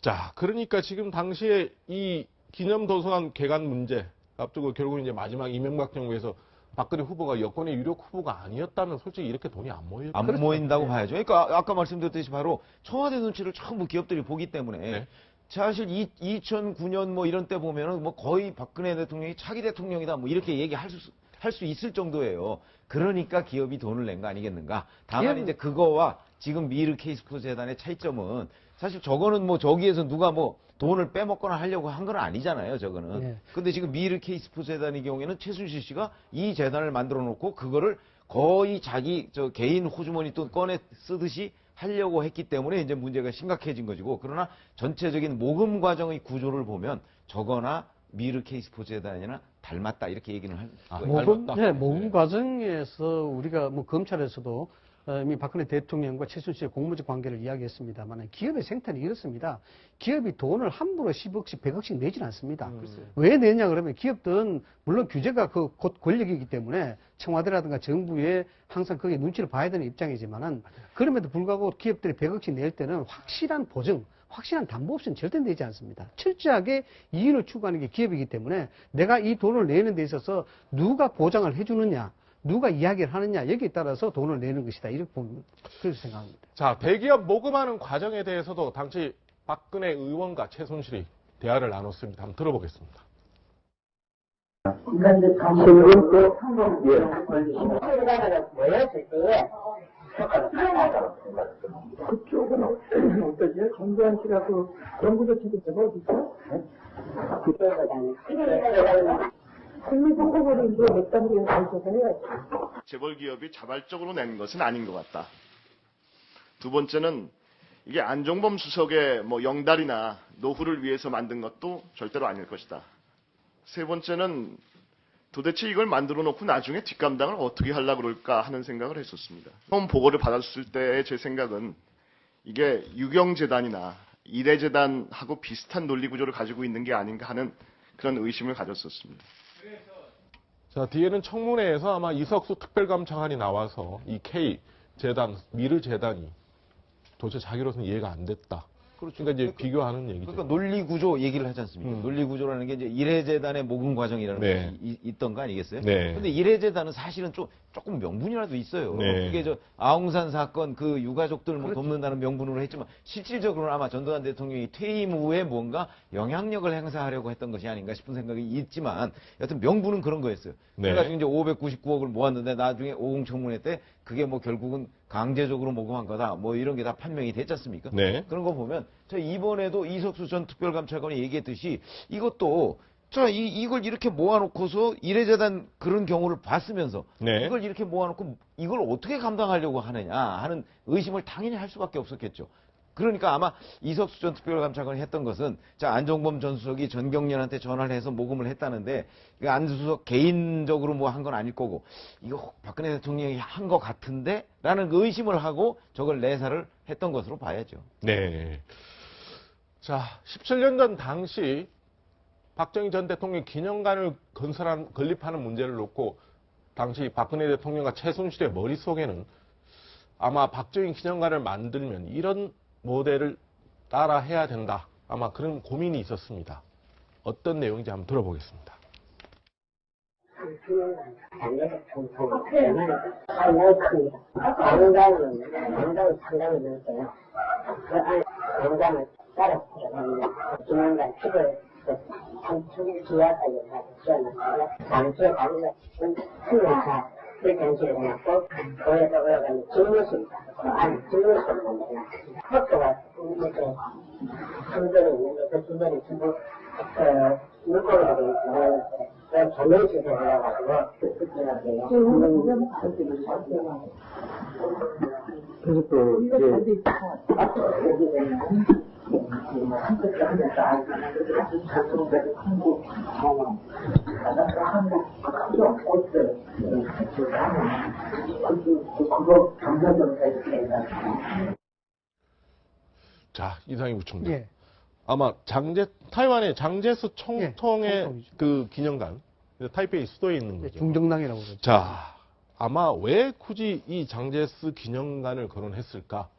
자, 그러니까 지금 당시에 이 기념도서관 개관 문제 앞두고 결국 이제 마지막 이명박 정부에서 박근혜 후보가 여권의 유력 후보가 아니었다면 솔직히 이렇게 돈이 안 모일 안 모인다고 봐야죠. 그러니까 아까 말씀드렸듯이 바로 청와대 눈치를 전부 기업들이 보기 때문에 네. 사실 2009년 뭐 이런 때 보면은 뭐 거의 박근혜 대통령이 차기 대통령이다 뭐 이렇게 얘기할 수 있을 정도예요. 그러니까 기업이 돈을 낸 거 아니겠는가. 다만 이제 그거와 지금 미르 K스포츠 재단의 차이점은 사실 저거는 뭐 저기에서 누가 뭐 돈을 빼먹거나 하려고 한 건 아니잖아요, 저거는. 네. 근데 지금 미르 K스포츠 재단의 경우에는 최순실 씨가 이 재단을 만들어 놓고 그거를 거의 자기 저 개인 호주머니 돈 꺼내 쓰듯이 하려고 했기 때문에 이제 문제가 심각해진 것이고, 그러나 전체적인 모금 과정의 구조를 보면 저거나 미르 K스포츠 재단이나 닮았다 이렇게 얘기는 할 모금, 닮았다. 네, 모금 과정에서 우리가 뭐 검찰에서도 이미 박근혜 대통령과 최순실 공무적 관계를 이야기했습니다만 기업의 생태는 이렇습니다. 기업이 돈을 함부로 10억씩, 100억씩 내지는 않습니다. 왜 내냐 그러면 기업들은 물론 규제가 곧 권력이기 때문에 청와대라든가 정부에 항상 거기에 눈치를 봐야 되는 입장이지만은 그럼에도 불구하고 기업들이 100억씩 낼 때는 확실한 보증, 확실한 담보 없이는 절대 내지 않습니다. 철저하게 이윤을 추구하는 게 기업이기 때문에 내가 이 돈을 내는 데 있어서 누가 보장을 해주느냐, 누가 이야기를 하느냐 여기에 따라서 돈을 내는 것이다. 이렇게 보면 그렇게 생각합니다. 자, 대기업 모금하는 과정에 대해서도 당시 박근혜 의원과 최순실이 대화를 나눴습니다. 한번 들어보겠습니다. 그런데 지금 또 모였을 때에 그쪽은 어떠세요? 정부한 씨가 그 연구조치도 제법 있어? 그쪽보다는 국민선거를 이제 몇 단계에 가르쳐서 해야지. 재벌 기업이 자발적으로 낸 것은 아닌 것 같다. 두 번째는 이게 안종범 수석의 뭐 영달이나 노후를 위해서 만든 것도 절대로 아닐 것이다. 세 번째는 도대체 이걸 만들어 놓고 나중에 뒷감당을 어떻게 하려고 그럴까 하는 생각을 했었습니다. 처음 보고를 받았을 때의 제 생각은 이게 유경재단이나 이래재단하고 비슷한 논리 구조를 가지고 있는 게 아닌가 하는 그런 의심을 가졌었습니다. 자, 뒤에는 청문회에서 아마 이석수 특별감찰관이 나와서 이 K 재단, 미르 재단이 도대체 자기로서는 이해가 안 됐다. 그렇죠. 그러니까 이제 비교하는 얘기죠. 그러니까 논리 구조 얘기를 하지 않습니까? 논리 구조라는 게 이제 이래재단의 모금 과정이라는 네. 것이 있던 거 아니겠어요? 네. 근데 이래재단은 사실은 조금 명분이라도 있어요. 네. 그게 저 아웅산 사건 그 유가족들 뭐 그렇죠. 돕는다는 명분으로 했지만 실질적으로는 아마 전두환 대통령이 퇴임 후에 뭔가 영향력을 행사하려고 했던 것이 아닌가 싶은 생각이 있지만 여튼 명분은 그런 거였어요. 네. 그래가지고 이제 599억을 모았는데 나중에 오공청문회 때 그게 뭐 결국은 강제적으로 모금한 거다 뭐 이런 게 다 판명이 됐지 않습니까? 네. 그런 거 보면 저 이번에도 이석수 전 특별감찰관이 얘기했듯이 이것도 자 이걸 이렇게 모아놓고서 이래재단 그런 경우를 봤으면서 네. 이걸 이렇게 모아놓고 이걸 어떻게 감당하려고 하느냐 하는 의심을 당연히 할 수밖에 없었겠죠. 그러니까 아마 이석수 전 특별감찰관이 했던 것은 자 안종범 전 수석이 전경련한테 전화를 해서 모금을 했다는데 안 수석 개인적으로 뭐 한 건 아닐 거고 이거 박근혜 대통령이 한 것 같은데 라는 의심을 하고 저걸 내사를 했던 것으로 봐야죠. 네. 자, 17년 전 당시 박정희 전 대통령 기념관을 건립하는 문제를 놓고 당시 박근혜 대통령과 최순실의 머릿속에는 아마 박정희 기념관을 만들면 이런 모델을 따라 해야 된다. 아마 그런 고민이 있었습니다. 어떤 내용인지 한번 들어보겠습니다. 장례식 통통은 상당히 큽니다. 공장은 상당히 넓어요. 그 안에 공장을 따라서 들어갑니다. 기념관 집을 삼층 지하까지 지어놨습니다. 당시에 가면 승용차 그 전시를 해놨고 거기서 올라가면 집무실 그 안에 집무실을 만들어놨습니다. 학교가 이렇게 줄들이 있는데 그 줄들이 전부 물고기가 되어 있어요. 전면실에 올라가지고 그래서 또 이제 자, 이상희 부총장. 예. 아마 타이완의 장제스 총통의 총통이죠. 그 기념관, 타이페이 수도에 있는 예, 거죠. 중정당이라고 그러죠. 자, 아마 왜 굳이 이 장제스 기념관을 거론했을까?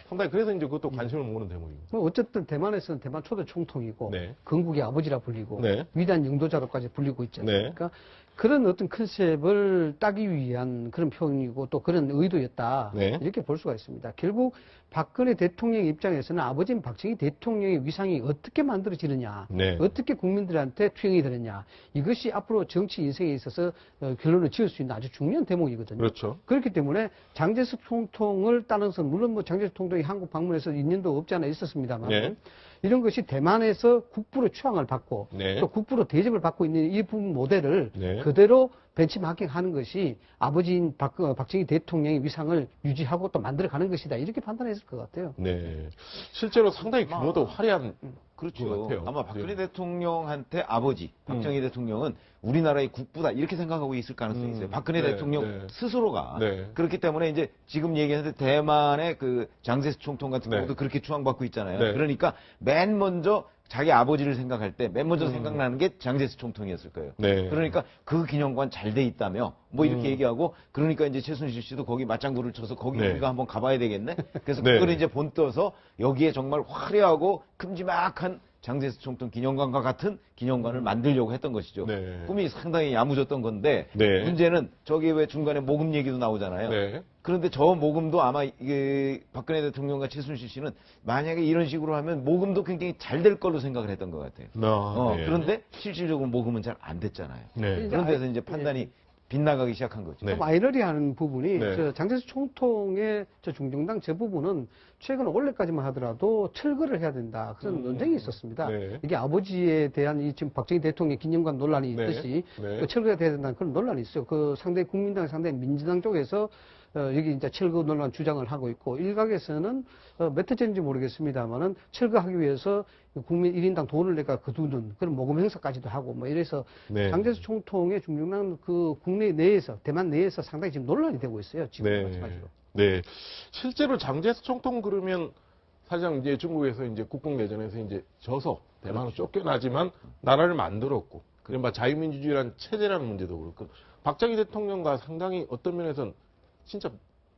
상당히 그래서 이제 그것도 관심을 모으는 대목입니다. 뭐 어쨌든 대만에서는 대만 초대 총통이고 네. 건국의 아버지라 불리고 네. 위대한 영도자로까지 불리고 있지 네. 않습니까? 그런 어떤 컨셉을 따기 위한 그런 표현이고 또 그런 의도였다. 네. 이렇게 볼 수가 있습니다. 결국 박근혜 대통령 입장에서는 아버지인 박정희 대통령의 위상이 어떻게 만들어지느냐, 네. 어떻게 국민들한테 투영이 되느냐, 이것이 앞으로 정치 인생에 있어서 결론을 지을 수 있는 아주 중요한 대목이거든요. 그렇죠. 그렇기 때문에 장제스 총통을 따라서 물론 뭐 장제스 총통이 한국 방문해서 인연도 없지 않아 있었습니다만 네. 이런 것이 대만에서 국부로 추앙을 받고 네. 또 국부로 대접을 받고 있는 이 부분 모델을 네. 그대로 벤치마킹하는 것이 아버지인 박정희 대통령의 위상을 유지하고 또 만들어가는 것이다. 이렇게 판단했을 것 같아요. 네. 실제로 상당히 규모도 화려한 그렇죠. 것 같아요. 아마 박근혜 네. 대통령한테 아버지, 박정희 대통령은 우리나라의 국부다 이렇게 생각하고 있을 가능성이 있어요. 박근혜 네, 대통령 네. 스스로가. 네. 그렇기 때문에 이제 지금 얘기하는데 대만의 그 장제스 총통 같은 네. 경우도 그렇게 추앙받고 있잖아요. 네. 그러니까 맨 먼저 자기 아버지를 생각할 때 맨 먼저 생각나는 게 장제스 총통이었을 거예요. 네. 그러니까 그 기념관 잘 돼 있다며 뭐 이렇게 얘기하고 그러니까 이제 최순실 씨도 거기 맞장구를 쳐서 거기 네. 우리가 한번 가봐야 되겠네. 그래서 네. 그걸 이제 본떠서 여기에 정말 화려하고 큼지막한 장제스 총통 기념관과 같은 기념관을 만들려고 했던 것이죠. 네. 꿈이 상당히 야무졌던 건데 네. 문제는 저기 왜 중간에 모금 얘기도 나오잖아요. 네. 그런데 저 모금도 아마 이게 박근혜 대통령과 최순실 씨는 만약에 이런 식으로 하면 모금도 굉장히 잘 될 걸로 생각을 했던 것 같아요. 네. 그런데 실질적으로 모금은 잘 안 됐잖아요. 네. 그런 데서 이제 판단이 빗나가기 시작한 거죠. 네. 좀 아이러니한 부분이 네. 저 장제스 총통의 저 중정당 저 부분은 최근 올해까지만 하더라도 철거를 해야 된다 그런 논쟁이 있었습니다. 네. 이게 아버지에 대한 이 지금 박정희 대통령 기념관 논란이 네. 있듯이 네. 그 철거가 돼야 된다는 그런 논란이 있어요. 그 상당히 국민당 상당히 민주당 쪽에서 여기 이제 철거 논란 주장을 하고 있고 일각에서는 몇 회째인지 모르겠습니다만은 철거하기 위해서 국민 1인당 돈을 내가 거두는 그런 모금 행사까지도 하고 뭐 이래서 네. 장제스 총통의 중정당 그 국내 내에서 대만 내에서 상당히 지금 논란이 되고 있어요. 지금 네. 마찬가지로. 네. 실제로 장제스 총통 그러면 사실상 이제 중국에서 이제 국共내전에서 이제 져서 대만으로 쫓겨나지만 나라를 만들었고 그른바 자유민주주의라는 체제라는 문제도 그렇고 박정희 대통령과 상당히 어떤 면에서는 진짜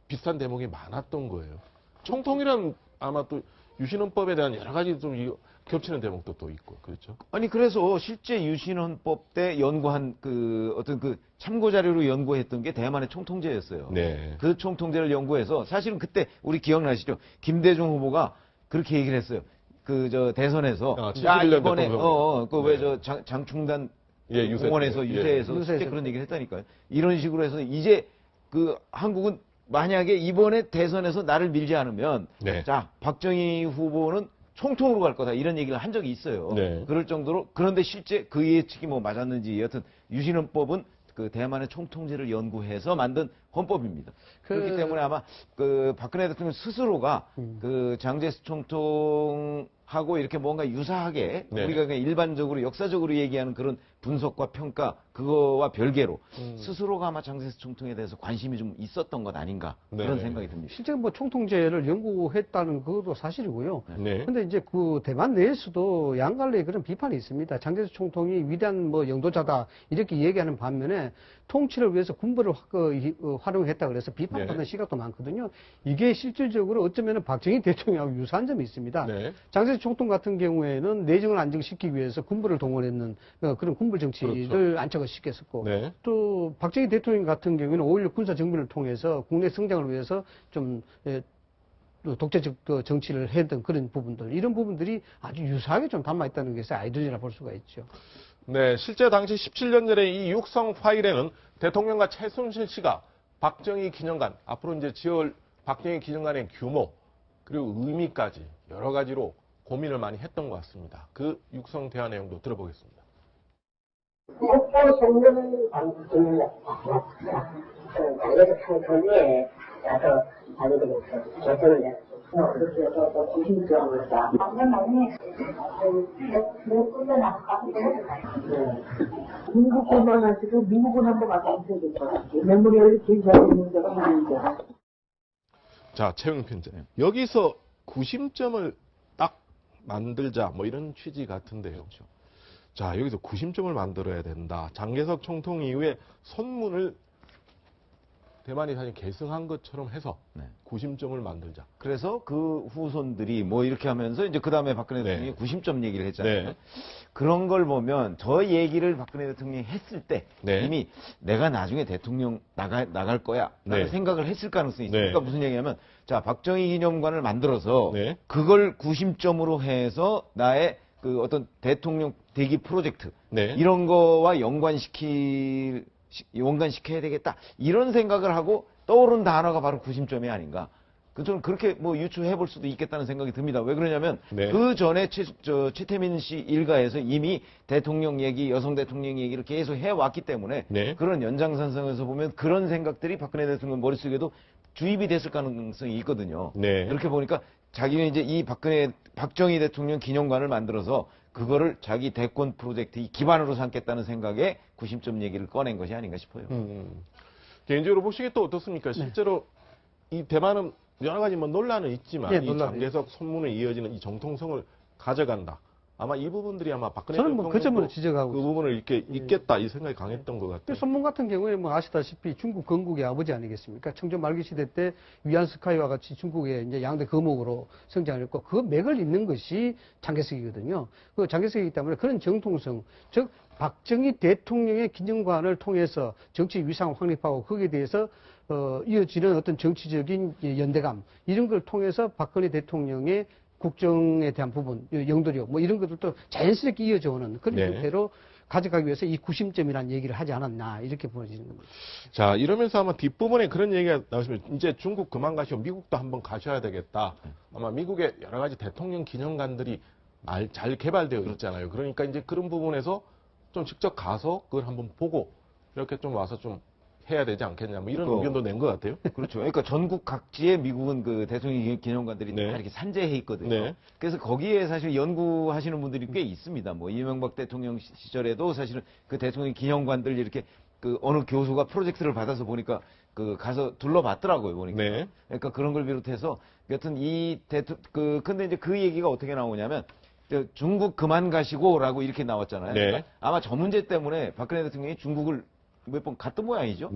비슷한 대목이 많았던 거예요. 총통이란 아마 또 유신헌법에 대한 여러 가지 좀 겹치는 대목도 또 있고 그렇죠. 아니 그래서 실제 유신헌법 때 연구한 그 어떤 그 참고 자료로 연구했던 게 대만의 총통제였어요. 네. 그 총통제를 연구해서 사실은 그때 우리 기억나시죠? 김대중 후보가 그렇게 얘기를 했어요. 그 저 대선에서 71년 이번에 대통령. 그 왜 저 장충단 예, 유세 공원에서 때. 유세에서 예. 실제 그런 얘기를 했다니까요. 이런 식으로 해서 이제 그 한국은 만약에 이번에 대선에서 나를 밀지 않으면 네. 자 박정희 후보는 총통으로 갈 거다 이런 얘기를 한 적이 있어요. 네. 그럴 정도로 그런데 실제 그 예측이 뭐 맞았는지 여튼 유신헌법은 그 대만의 총통제를 연구해서 만든 헌법입니다. 그렇기 때문에 아마 그 박근혜 대통령 스스로가 그 장제스 총통하고 이렇게 뭔가 유사하게 네. 우리가 그냥 일반적으로 역사적으로 얘기하는 그런 분석과 평가 그거와 별개로 스스로가 아마 장제스 총통에 대해서 관심이 좀 있었던 것 아닌가 그런 네. 생각이 듭니다. 실제 뭐 총통제를 연구했다는 것도 사실이고요. 네. 근데 이제 그 대만 내에서도 양갈래의 그런 비판이 있습니다. 장제스 총통이 위대한 뭐 영도자다 이렇게 얘기하는 반면에 통치를 위해서 군부를 활용했다 그래서 비판받는 네. 시각도 많거든요. 이게 실질적으로 어쩌면 박정희 대통령하고 유사한 점이 있습니다. 네. 장제스 총통 같은 경우에는 내정을 안정시키기 위해서 군부를 동원했는 그런 군부 정치를 그렇죠. 안착을 시켰었고 네. 또 박정희 대통령 같은 경우에는 5.16 군사정변을 통해서 국내 성장을 위해서 좀 독재적 그 정치를 했던 그런 부분들 이런 부분들이 아주 유사하게 좀 담아있다는 것이 아이러니라 볼 수가 있죠. 네, 실제 당시 17년 전에 이 육성 파일에는 대통령과 최순실 씨가 박정희 기념관, 앞으로 이제 지을 박정희 기념관의 규모, 그리고 의미까지 여러 가지로 고민을 많이 했던 것 같습니다. 그 육성 대화 내용도 들어보겠습니다. 목표 성능을 장례식 총통에 가서 자기들이 결정을 했어. 그렇게 해서 90점을 다. 나중에 몇 군데 나가. 중국군만 하시고 미국은 한번 가서 해야 될 것 같아요. 메모리얼이 굉장히 문제가 많은데. 자, 최영 편집. 여기서 90점을 딱 만들자, 뭐 이런 취지 같은데요. 그렇죠. 자, 여기서 90점을 만들어야 된다. 장개석 총통 이후에 선문을 대만이 사실 계승한 것처럼 해서 90점을 만들자. 그래서 그 후손들이 뭐 이렇게 하면서 이제 그 다음에 박근혜 대통령이 90점 얘기를 했잖아요. 네. 그런 걸 보면 저 얘기를 박근혜 대통령이 했을 때 네. 이미 내가 나중에 대통령 나갈 거야 라는 네. 생각을 했을 가능성이 있어요. 네. 그러니까 무슨 얘기냐면 자 박정희 기념관을 만들어서 네. 그걸 90점으로 해서 나의 그 어떤 대통령 대기 프로젝트 네. 이런 거와 연관시켜야 되겠다 이런 생각을 하고 떠오른 단어가 바로 90점이 아닌가. 저는 그렇게 뭐 유추해 볼 수도 있겠다는 생각이 듭니다. 왜 그러냐면 네. 그 전에 최태민 씨 일가에서 이미 대통령 얘기, 여성 대통령 얘기를 계속 해왔기 때문에 네. 그런 연장선상에서 보면 그런 생각들이 박근혜 대통령 머릿속에도 주입이 됐을 가능성이 있거든요. 네. 그렇게 보니까 자기는 이제 이 박정희 대통령 기념관을 만들어서 그거를 자기 대권 프로젝트의 기반으로 삼겠다는 생각에 구심점 얘기를 꺼낸 것이 아닌가 싶어요. 개인적으로 보시기에 또 어떻습니까? 실제로 이 대만은 여러 가지 뭐 논란은 있지만 네, 이 논란이 장개석 손문에 이어지는 이 정통성을 가져간다. 아마 이 부분들이 아마 박근혜 저는 뭐 그 점을 대통령도 지적하고 그 부분을 이렇게 있겠다 이 생각이 강했던 것 같아요. 손문 같은 경우에 뭐 아시다시피 중국 건국의 아버지 아니겠습니까? 청조 말기 시대 때 위안스카이와 같이 중국의 이제 양대 거목으로 성장을 했고 그 맥을 잇는 것이 장개석이거든요. 그 장개석이기 때문에 그런 정통성, 즉 박정희 대통령의 기념관을 통해서 정치 위상을 확립하고 거기에 대해서 이어지는 어떤 정치적인 연대감 이런 걸 통해서 박근혜 대통령의 국정에 대한 부분, 영도력, 뭐 이런 것들도 자연스럽게 이어져 오는 그런 형태로 가져가기 위해서 이 구심점이라는 얘기를 하지 않았나, 이렇게 보여지는 겁니다. 자, 이러면서 아마 뒷부분에 그런 얘기가 나오시면 이제 중국 그만 가시고 미국도 한번 가셔야 되겠다. 아마 미국의 여러 가지 대통령 기념관들이 잘 개발되어 있잖아요. 그러니까 이제 그런 부분에서 좀 직접 가서 그걸 한번 보고 이렇게 좀 와서 좀 해야 되지 않겠냐, 뭐 이런 의견도 낸 것 같아요. 그렇죠. 그러니까 전국 각지에 미국은 그 대통령 기념관들이 다 이렇게 산재해 있거든요. 그래서 거기에 사실 연구하시는 분들이 꽤 있습니다. 뭐 이명박 대통령 시절에도 사실은 그 대통령 기념관들 이렇게 그 어느 교수가 프로젝트를 받아서 보니까 그 가서 둘러봤더라고요. 보니까. 그러니까 그런 걸 비롯해서 여튼 근데 이제 그 얘기가 어떻게 나오냐면 중국 그만 가시고라고 이렇게 나왔잖아요. 그러니까 아마 저 문제 때문에 박근혜 대통령이 중국을 몇 번 갔던 모양이죠.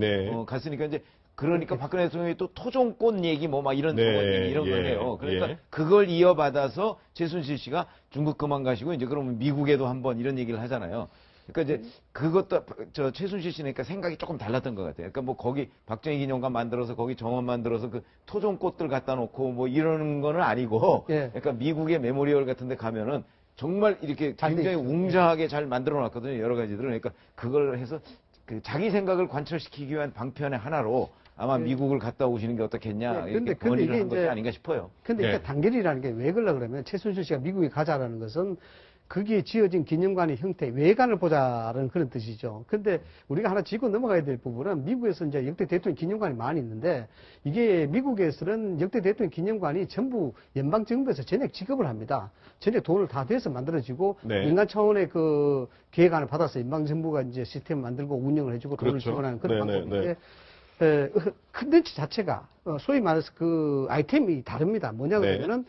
갔으니까 이제 그러니까 박근혜 대통령이 또 토종꽃 얘기 뭐 막 이런 이런 걸 해요. 그러니까 그걸 이어받아서 최순실 씨가 중국 그만 가시고 이제 그러면 미국에도 한번 이런 얘기를 하잖아요. 그러니까 이제 그것도 최순실 씨니까 생각이 조금 달랐던 것 같아요. 그러니까 뭐 거기 박정희 기념관 만들어서 거기 정원 만들어서 그 토종꽃들 갖다 놓고 뭐 이러는 거는 아니고 그러니까 미국의 메모리얼 같은 데 가면은 정말 이렇게 굉장히 웅장하게 잘 만들어 놨거든요. 여러 가지들을. 그러니까 그걸 해서 그 자기 생각을 관철시키기 위한 방편의 하나로 아마 미국을 갔다 오시는 게 어떻겠냐. 이렇게 건의를 한 것이 아닌가 싶어요. 근데 이게 단결이라는 게 왜 그러려고 그러면 최순실 씨가 미국에 가자라는 것은 거기에 지어진 기념관의 형태, 외관을 보자라는 그런 뜻이죠. 근데 우리가 하나 짚고 넘어가야 될 부분은 미국에서 이제 역대 대통령 기념관이 많이 있는데 이게 미국에서는 역대 대통령 기념관이 전부 연방정부에서 전액 지급을 합니다. 전액 돈을 다 대서 만들어지고 민간 차원의 그 계획안을 받아서 연방정부가 이제 시스템을 만들고 운영을 해주고 돈을 지원하는 그런 방법인데 컨텐츠 자체가 소위 말해서 그 아이템이 다릅니다. 뭐냐고 하면은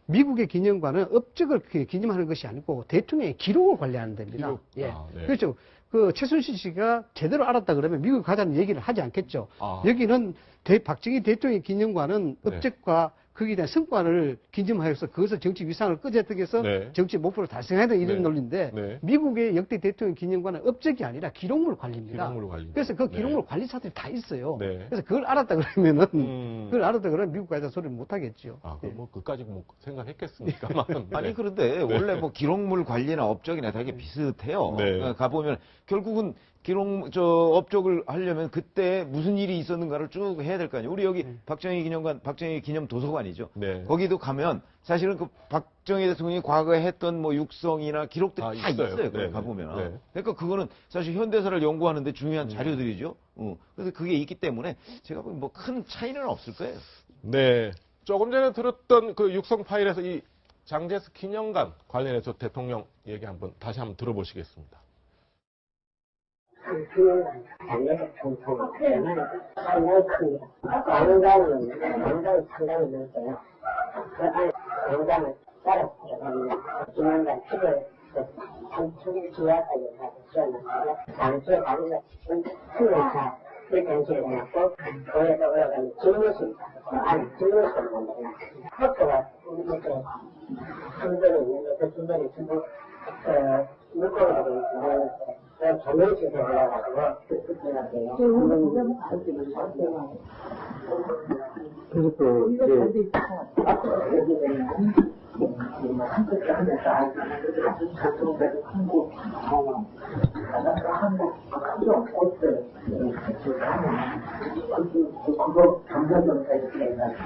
미국의 기념관은 업적을 기념하는 것이 아니고 대통령의 기록을 관리하는 데입니다. 그렇죠. 그 최순실 씨가 제대로 알았다 그러면 미국 가자는 얘기를 하지 않겠죠. 여기는 박정희 대통령의 기념관은 업적과 거기에 대한 성과를 기념하여서 그것을 정치 위상을 끄집어내서 정치 목표를 달성해야 되는 이런 논리인데 미국의 역대 대통령 기념관은 업적이 아니라 기록물 관리입니다. 그래서 그 기록물 관리사들이 다 있어요. 그래서 그걸 알았다 그러면은 그걸 알았다 그러면 미국 가자 소리를 못 하겠죠. 뭐 그까지 뭐 생각했겠습니까? 아니 그런데 원래 뭐 기록물 관리나 업적이나 되게 비슷해요. 가보면 결국은 업적을 하려면 그때 무슨 일이 있었는가를 쭉 해야 될 거 아니에요. 우리 여기 박정희 기념관, 박정희 기념 도서관이죠. 거기도 가면 사실은 그 박정희 대통령이 과거에 했던 뭐 육성이나 기록들이 다 있어요. 가보면. 그러니까 그거는 사실 현대사를 연구하는데 중요한 자료들이죠. 그래서 그게 있기 때문에 제가 보기엔 뭐 큰 차이는 없을 거예요. 조금 전에 들었던 그 육성 파일에서 이 장제스 기념관 관련해서 대통령 얘기 다시 한번 들어보시겠습니다. 기념관, 장례식 총통은 상당히 큽니다. 공장은 굉장히 상당히 넓어요. 그 안에 공장을 따라서 들어가면 기념관 집을 삼층 지하까지 가서 지어놨습니다. 당시에 다른 것 틈을 다 전시를 해놨고 거기에서 올라가면 집무실, 안에 집무실을 만들어놨습니다. 포토가 이렇게 줄들이 있는데 그 줄들이 전부 물고기들이 있는데 전면식에 올라가지고 그리고 또 이제 앞으로 여기 되면 한국 하면서 한국 한국 옷들 그거 감사점에서 이렇게 해가지고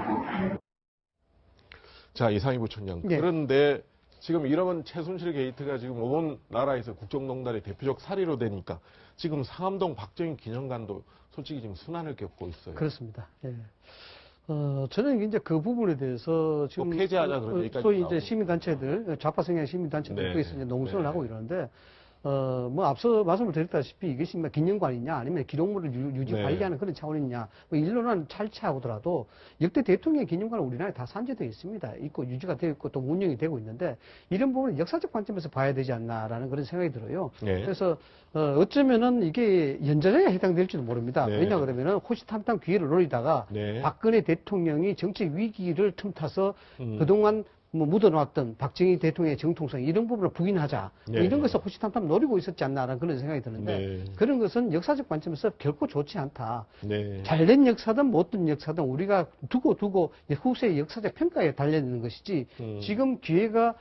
자, 이상희 부총장. 네. 그런데 지금 이러면 최순실 게이트가 지금 온 나라에서 국정농단의 대표적 사례로 되니까 지금 상암동 박정희 기념관도 솔직히 지금 순환을 겪고 있어요. 그렇습니다. 예. 저는 이제 그 부분에 대해서 지금 폐지하자 그런 얘기까지 소위 나오고. 이제 시민단체들, 좌파 성향 시민단체들도 네. 있어서 이제 농성을 네. 하고 이러는데, 뭐 앞서 말씀을 드렸다시피 이것이 뭐 기념관이냐 아니면 기록물을 유지 네. 관리하는 그런 차원이냐, 뭐 일론은 찰치하더라도 역대 대통령 기념관은 우리나라에 다 산재되어 있습니다. 있고 유지가 되어 있고 또 운영이 되고 있는데 이런 부분은 역사적 관점에서 봐야 되지 않나라는 그런 생각이 들어요. 네. 그래서 어쩌면은 이게 연좌제에 해당될지도 모릅니다. 네. 왜냐 그러면은 호시탐탐 기회를 노리다가 네. 박근혜 대통령이 정책 위기를 틈타서 음. 그동안 뭐 묻어놨던 박정희 대통령의 정통성 이런 부분을 부인하자 뭐 네. 이런 것을 호시탐탐 노리고 있었지 않나라는 그런 생각이 드는데 네. 그런 것은 역사적 관점에서 결코 좋지 않다. 네. 잘된 역사든 못된 역사든 우리가 두고 후세의 역사적 평가에 달려있는 것이지 지금 기회가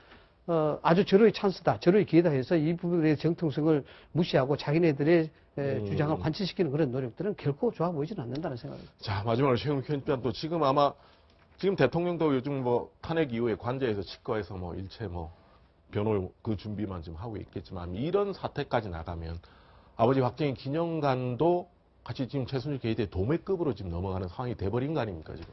아주 절호의 찬스다, 절호의 기회다 해서 이 부분의 정통성을 무시하고 자기네들의 주장을 관철시키는 그런 노력들은 결코 좋아 보이지는 않는다는 생각입니다. 자, 마지막으로 최근 편집단 또 지금 아마 지금 대통령도 요즘 뭐 탄핵 이후에 관저에서 치과에서 뭐 일체 뭐 변호 그 준비만 지금 하고 있겠지만 이런 사태까지 나가면 아버지 박정희 기념관도 같이 지금 최순실 게이트의 도매급으로 지금 넘어가는 상황이 돼버린 거 아닙니까 지금?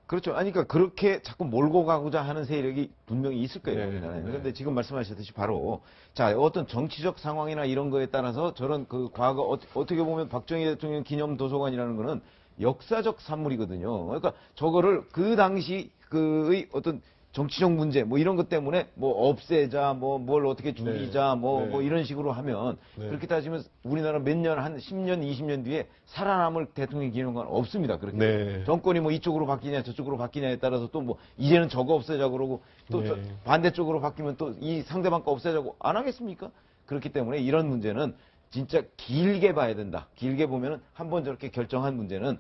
그렇죠. 아니, 그러니까 그렇게 자꾸 몰고 가고자 하는 세력이 분명히 있을 거예요. 네, 우리나라에. 네. 그런데 지금 말씀하셨듯이 바로, 자, 어떤 정치적 상황이나 이런 거에 따라서 저런 그 과거, 어떻게 보면 박정희 대통령 기념 도서관이라는 거는 역사적 산물이거든요. 그러니까 저거를 그 당시 그의 어떤 정치적 문제 뭐 이런 것 때문에 뭐 없애자 뭐 뭘 어떻게 줄이자 네. 뭐 네. 이런 식으로 하면 네. 그렇게 따지면 우리나라 몇 년 한 10년 20년 뒤에 살아남을 대통령 기념관 없습니다. 그렇게 네. 정권이 뭐 이쪽으로 바뀌냐 저쪽으로 바뀌냐에 따라서 또 뭐 이제는 저거 없애자 그러고 또 네. 반대쪽으로 바뀌면 또 이 상대방 거 없애자고 안 하겠습니까? 그렇기 때문에 이런 문제는 진짜 길게 봐야 된다. 길게 보면은 한 번 저렇게 결정한 문제는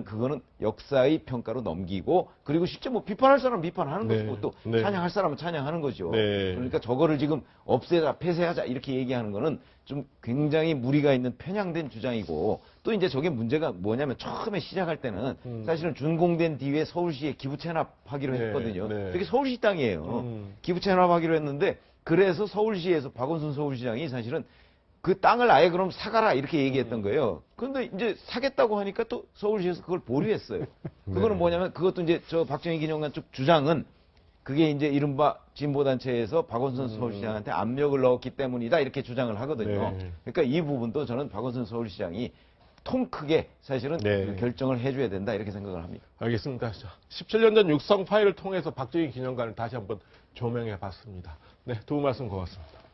그거는 역사의 평가로 넘기고 그리고 실제 뭐 비판할 사람 비판하는 네. 것이고 또 네. 찬양할 사람은 찬양하는 거죠. 네. 그러니까 저거를 지금 없애자, 폐쇄하자 이렇게 얘기하는 거는 좀 굉장히 무리가 있는 편향된 주장이고 또 이제 저게 문제가 뭐냐면 처음에 시작할 때는 사실은 준공된 뒤에 서울시에 기부 체납하기로 네. 했거든요. 네. 저게 서울시 땅이에요. 기부 체납하기로 했는데 그래서 서울시에서 박원순 서울시장이 사실은 그 땅을 아예 그럼 사가라 이렇게 얘기했던 거예요. 그런데 이제 사겠다고 하니까 또 서울시에서 그걸 보류했어요. 그거는 뭐냐면 그것도 이제 저 박정희 기념관 쪽 주장은 그게 이제 이른바 진보단체에서 박원순 서울시장한테 압력을 넣었기 때문이다 이렇게 주장을 하거든요. 네. 그러니까 이 부분도 저는 박원순 서울시장이 통 크게 사실은 네. 그 결정을 해줘야 된다 이렇게 생각을 합니다. 알겠습니다. 자, 17년 전 육성 파일을 통해서 박정희 기념관을 다시 한번 조명해 봤습니다. 네, 두 분 말씀 고맙습니다.